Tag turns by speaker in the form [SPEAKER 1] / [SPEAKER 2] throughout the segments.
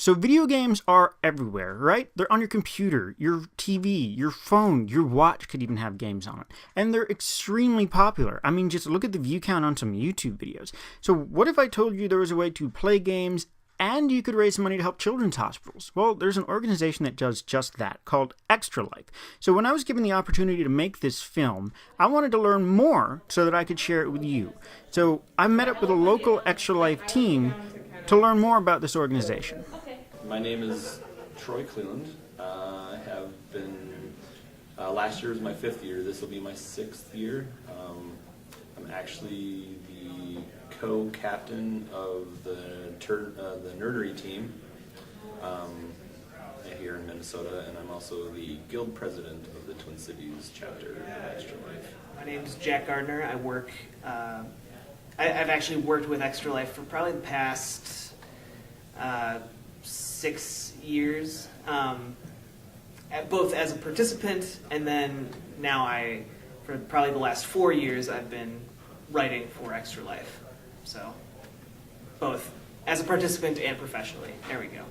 [SPEAKER 1] So video games are everywhere, right? They're on your computer, your TV, your phone, your watch could even have games on it. And they're extremely popular. I mean, just look at the view count on some YouTube videos. So what if I told you there was a way to play games and you could raise money to help children's hospitals? Well, there's an organization that does just that, called ExtraLife. So when I was given the opportunity to make this film, I wanted to learn more so that I could share it with you. So I met up with a local ExtraLife team to learn more about this organization.
[SPEAKER 2] My name is Troy Cleland. I have been, last year was my 5th year. This will be my 6th year. I'm actually the co-captain of the nerdery team here in Minnesota, and I'm also the guild president of the Twin Cities chapter of ExtraLife.
[SPEAKER 3] My name is Jack Gardner. I work. I've actually worked with ExtraLife for probably the past 6 years, both as a participant and then now for probably the last 4 years, I've been writing for ExtraLife. So, both as a participant and professionally. There we go.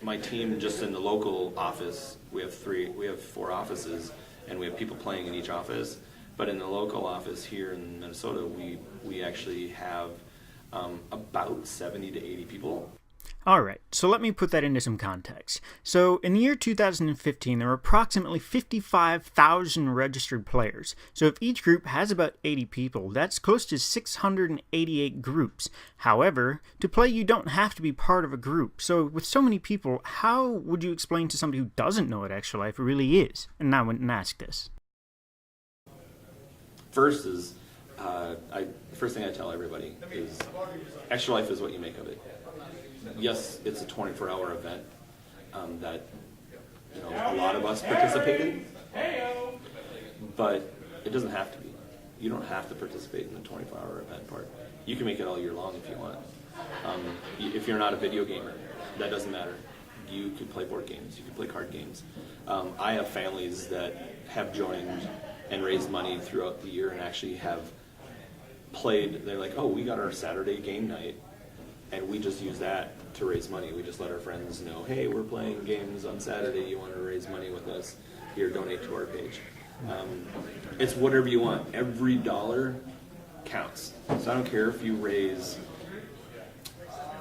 [SPEAKER 2] My team, just in the local office, we have 4 offices, and we have people playing in each office. But in the local office here in Minnesota, we actually have about 70 to 80 people.
[SPEAKER 1] Alright, so let me put that into some context. So, in the year 2015, there were approximately 55,000 registered players. So if each group has about 80 people, that's close to 688 groups. However, to play you don't have to be part of a group. So with so many people, how would you explain to somebody who doesn't know what ExtraLife really is? And I wouldn't ask this.
[SPEAKER 2] First is, the first thing I tell everybody is, ExtraLife is what you make of it. Yes, it's a 24-hour event that a lot of us participate in, but it doesn't have to be. You don't have to participate in the 24-hour event part. You can make it all year long if you want. If you're not a video gamer, that doesn't matter. You can play board games. You can play card games. I have families that have joined and raised money throughout the year and actually have played. They're like, oh, we got our Saturday game night, and we just use that to raise money. We just let our friends know, hey, we're playing games on Saturday. You want to raise money with us? Here, donate to our page. It's whatever you want. Every dollar counts. So I don't care if you raise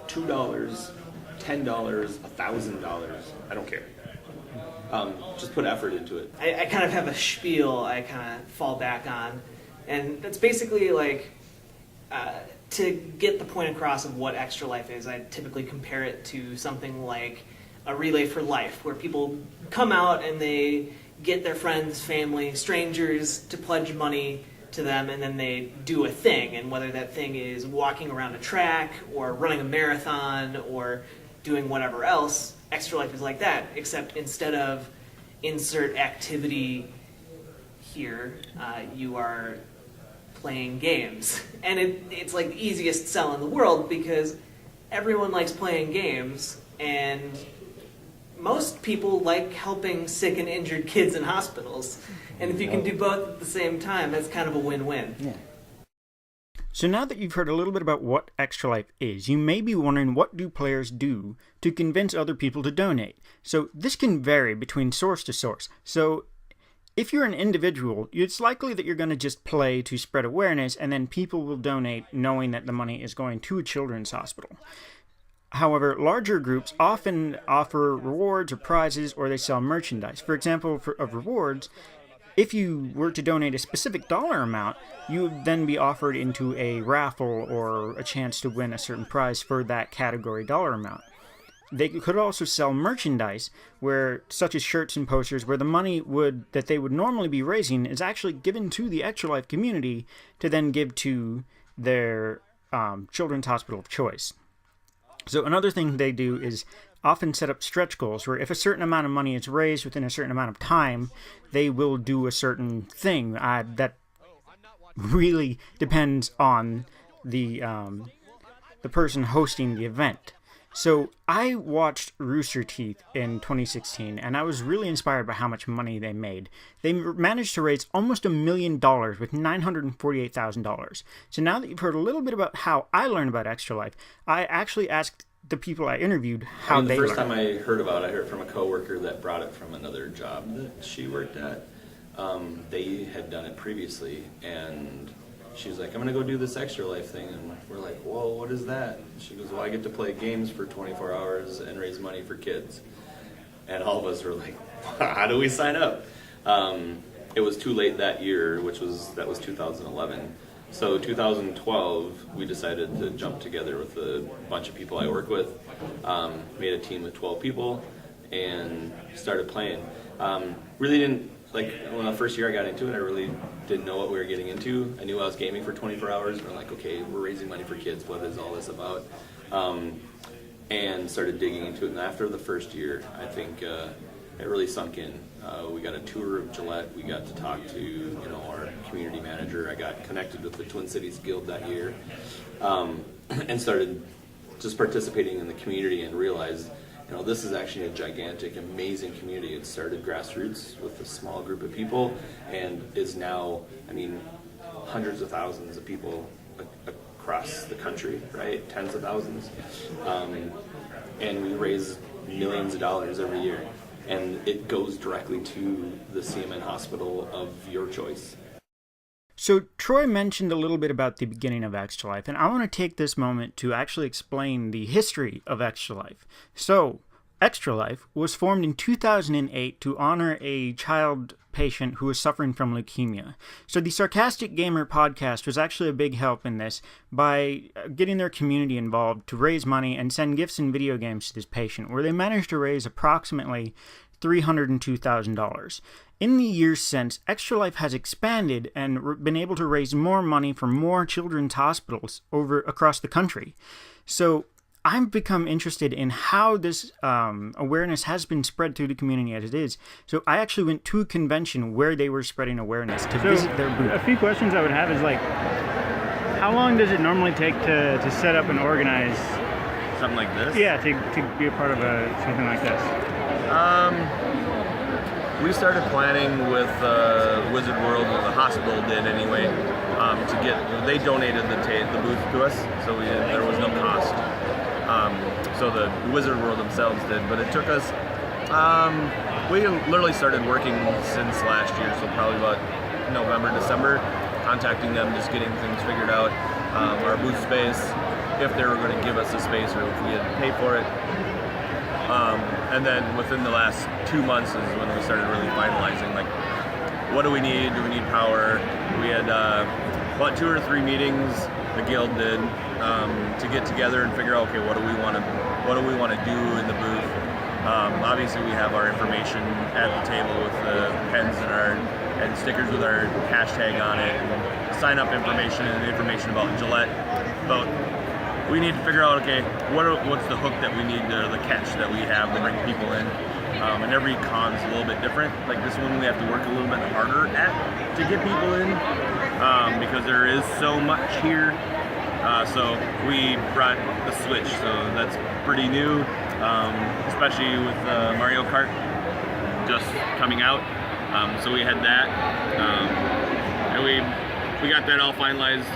[SPEAKER 2] $2, $10, $1,000. I don't care. Just put effort into it.
[SPEAKER 3] I kind of have a spiel I kind of fall back on, and that's basically like to get the point across of what ExtraLife is. I typically compare it to something like a Relay for Life, where people come out and they get their friends, family, strangers to pledge money to them, and then they do a thing, and whether that thing is walking around a track or running a marathon or doing whatever else, ExtraLife is like that, except instead of insert activity here, you are playing games. And it's like the easiest sell in the world because everyone likes playing games, and most people like helping sick and injured kids in hospitals. And if you can do both at the same time, that's kind of a win-win.
[SPEAKER 1] Yeah. So now that you've heard a little bit about what ExtraLife is, you may be wondering, what do players do to convince other people to donate? So this can vary between source to source. So if you're an individual, it's likely that you're going to just play to spread awareness, and then people will donate knowing that the money is going to a children's hospital. However, larger groups often offer rewards or prizes, or they sell merchandise. For example, of rewards, if you were to donate a specific dollar amount, you would then be offered into a raffle or a chance to win a certain prize for that category dollar amount. They could also sell merchandise, such as shirts and posters, where the money that they would normally be raising is actually given to the ExtraLife community to then give to their children's hospital of choice. So another thing they do is often set up stretch goals, where if a certain amount of money is raised within a certain amount of time, they will do a certain thing. That really depends on the person hosting the event. So I watched Rooster Teeth in 2016, and I was really inspired by how much money they made. They managed to raise almost $1 million with $948,000. So now that you've heard a little bit about how I learned about ExtraLife, I actually asked the people I interviewed how
[SPEAKER 2] the
[SPEAKER 1] they
[SPEAKER 2] first
[SPEAKER 1] learn.
[SPEAKER 2] time I heard about it, I heard from a coworker that brought it from another job that she worked at. They had done it previously, and she was like, I'm going to go do this ExtraLife thing. And we're like, whoa, what is that? She goes, well, I get to play games for 24 hours and raise money for kids. And all of us were like, how do we sign up? It was too late that year, that was 2011. So 2012, we decided to jump together with a bunch of people I work with, made a team of 12 people, and started playing. Really didn't, when the first year I got into it, I really didn't know what we were getting into. I knew I was gaming for 24 hours, and we're like, okay, we're raising money for kids, what is all this about? And started digging into it, and after the first year, I think it really sunk in. We got a tour of Gillette. We got to talk to our community manager. I got connected with the Twin Cities Guild that year, and started just participating in the community and realized, this is actually a gigantic, amazing community. It started grassroots with a small group of people, and is now, hundreds of thousands of people across the country, right? Tens of thousands, and we raise millions of dollars every year. And it goes directly to the CMN hospital of your choice.
[SPEAKER 1] So Troy mentioned a little bit about the beginning of ExtraLife, and I want to take this moment to actually explain the history of ExtraLife. So ExtraLife was formed in 2008 to honor a child patient who was suffering from leukemia. So the Sarcastic Gamer podcast was actually a big help in this by getting their community involved to raise money and send gifts and video games to this patient, where they managed to raise approximately $302,000. In the years since, ExtraLife has expanded and been able to raise more money for more children's hospitals across the country. So I've become interested in how this awareness has been spread through the community as it is. So I actually went to a convention where they were spreading awareness to visit their booth.
[SPEAKER 4] A few questions I would have is how long does it normally take to set up and organize
[SPEAKER 5] something like this?
[SPEAKER 4] Yeah, to be a part of something like this.
[SPEAKER 5] We started planning with Wizard World, or the hospital did anyway, they donated the booth to us, so there was no cost. So the Wizard World themselves did, but it took us, we literally started working since last year, so probably about November, December, contacting them, just getting things figured out, our booth space, if they were going to give us a space or if we had to pay for it. And then within the last 2 months is when we started really finalizing, what do we need? Do we need power? We had about 2 or 3 meetings the guild did to get together and figure out, okay, what do we want to do in the booth? Obviously, we have our information at the table with the pens and stickers with our hashtag on it, and sign up information and information about Gillette. But we need to figure out, okay, what's the hook that we need, the catch that we have to bring people in. And every con's a little bit different. Like this one, we have to work a little bit harder to get people in because there is so much here. So we brought the Switch, so that's pretty new, especially with Mario Kart just coming out. So we had that, and we got that all finalized.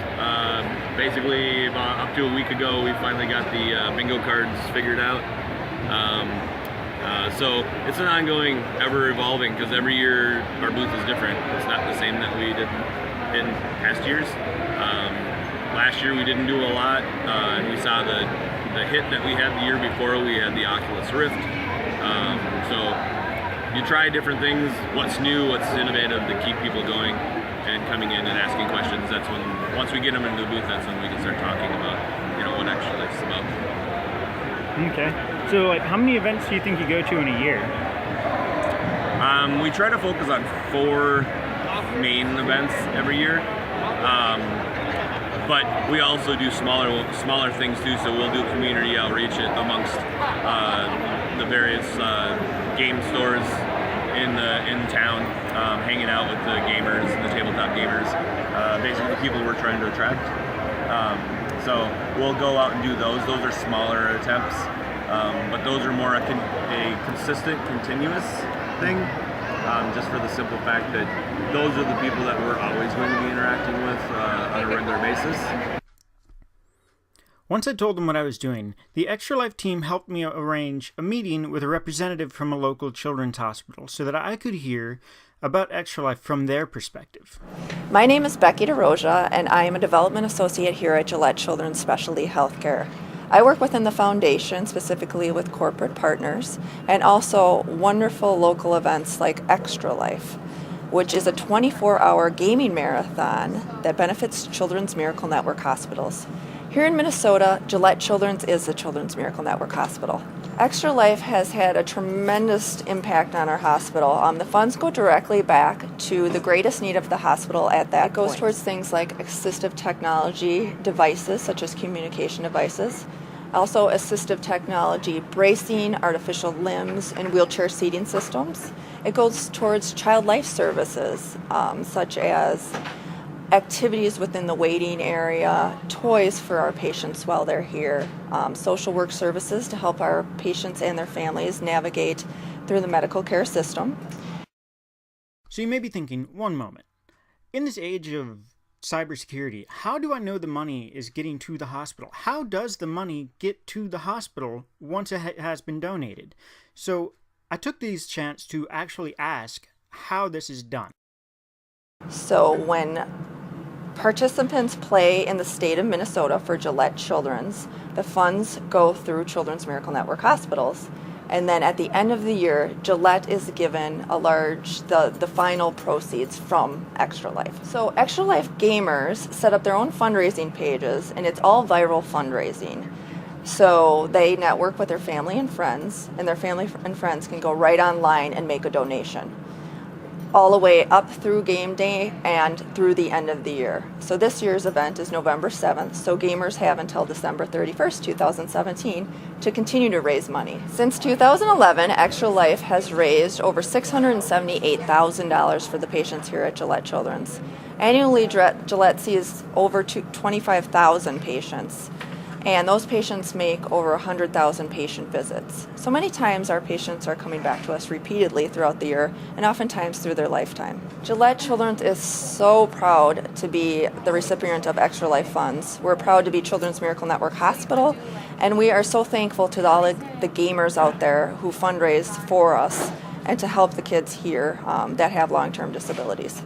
[SPEAKER 5] Basically, about up to a week ago, we finally got the bingo cards figured out. So it's an ongoing, ever evolving, because every year our booth is different. It's not the same that we did in past years. Last year we didn't do a lot, and we saw the hit that we had the year before. We had the Oculus Rift. So you try different things, what's new, what's innovative to keep people going and coming in and asking questions. That's when, once we get them into the booth, that's when we can start talking about, what ExtraLife's about.
[SPEAKER 4] Okay. So, how many events do you think you go to in a year?
[SPEAKER 5] We try to focus on 4 main events every year. But we also do smaller things too, so we'll do community outreach amongst the various game stores in town, hanging out with the gamers, the tabletop gamers, basically the people we're trying to attract. So we'll go out and do those. Those are smaller attempts, but those are more a consistent, continuous thing, just for the simple fact that those are the people that we're always going to be interacting with on a regular basis.
[SPEAKER 1] Once I told them what I was doing, the ExtraLife team helped me arrange a meeting with a representative from a local children's hospital so that I could hear about ExtraLife from their perspective.
[SPEAKER 6] My name is Becky DeRoja, and I am a development associate here at Gillette Children's Specialty Healthcare. I work within the foundation, specifically with corporate partners, and also wonderful local events like ExtraLife, which is a 24-hour gaming marathon that benefits Children's Miracle Network hospitals. Here in Minnesota, Gillette Children's is the Children's Miracle Network Hospital. ExtraLife has had a tremendous impact on our hospital. The funds go directly back to the greatest need of the hospital at that point. It goes towards things like assistive technology devices, such as communication devices, also assistive technology, bracing, artificial limbs, and wheelchair seating systems. It goes towards child life services, such as activities within the waiting area, toys for our patients while they're here, social work services to help our patients and their families navigate through the medical care system.
[SPEAKER 1] So you may be thinking, one moment, in this age of cybersecurity, how do I know the money is getting to the hospital? How does the money get to the hospital once it has been donated? So I took this chance to actually ask how this is done.
[SPEAKER 6] So when participants play in the state of Minnesota for Gillette Children's, the funds go through Children's Miracle Network hospitals. And then at the end of the year, Gillette is given the final proceeds from ExtraLife. So ExtraLife gamers set up their own fundraising pages, and it's all viral fundraising. So they network with their family and friends, and their family and friends can go right online and make a donation, all the way up through game day and through the end of the year. So this year's event is November 7th, so gamers have until December 31st, 2017 to continue to raise money. Since 2011, ExtraLife has raised over $678,000 for the patients here at Gillette Children's. Annually, Gillette sees over 25,000 patients, and those patients make over 100,000 patient visits. So many times our patients are coming back to us repeatedly throughout the year, and oftentimes through their lifetime. Gillette Children's is so proud to be the recipient of ExtraLife funds. We're proud to be Children's Miracle Network Hospital, and we are so thankful to all the gamers out there who fundraise for us and to help the kids here that have long-term disabilities.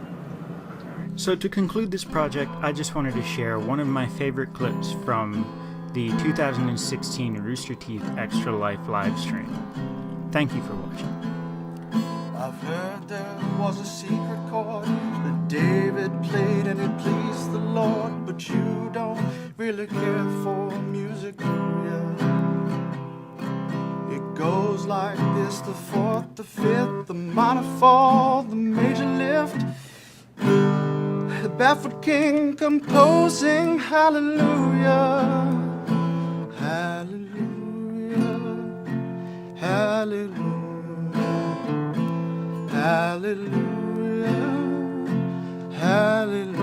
[SPEAKER 1] So to conclude this project, I just wanted to share one of my favorite clips from the 2016 Rooster Teeth ExtraLife live stream. Thank you for watching.
[SPEAKER 7] I've heard there was a secret chord that David played and it pleased the Lord, but you don't really care for music, do ya? It goes like this: the fourth, the fifth, the minor fall, the major lift, the barefoot king composing hallelujah. Hallelujah, hallelujah, hallelujah, hallelujah.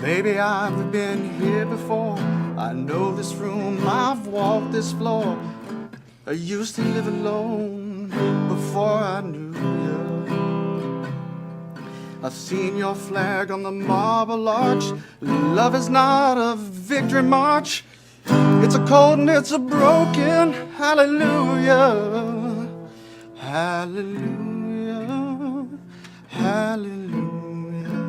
[SPEAKER 7] Baby, I've been here before. I know this room, I've walked this floor. I used to live alone before I knew you. I've seen your flag on the marble arch. Love is not a victory march. It's a cold and it's a broken hallelujah. Hallelujah. Hallelujah.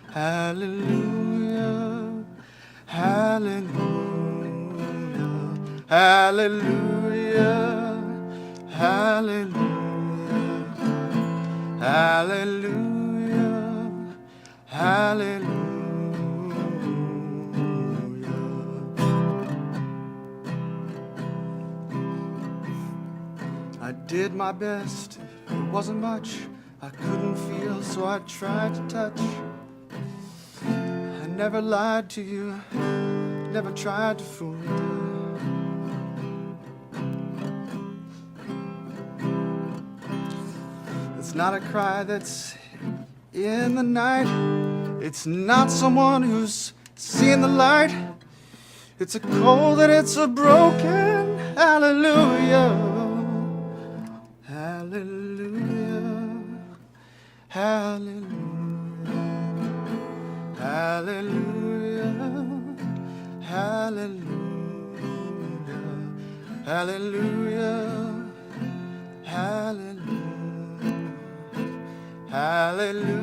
[SPEAKER 7] Hallelujah. Hallelujah. Hallelujah. Hallelujah. Hallelujah, hallelujah. I did my best, it wasn't much. I couldn't feel, so I tried to touch. I never lied to you, never tried to fool you. It's not a cry that's in the night. It's not someone who's seen the light. It's a cold and it's a broken hallelujah. Hallelujah. hallelujah, hallelujah, hallelujah, hallelujah, hallelujah, hallelujah.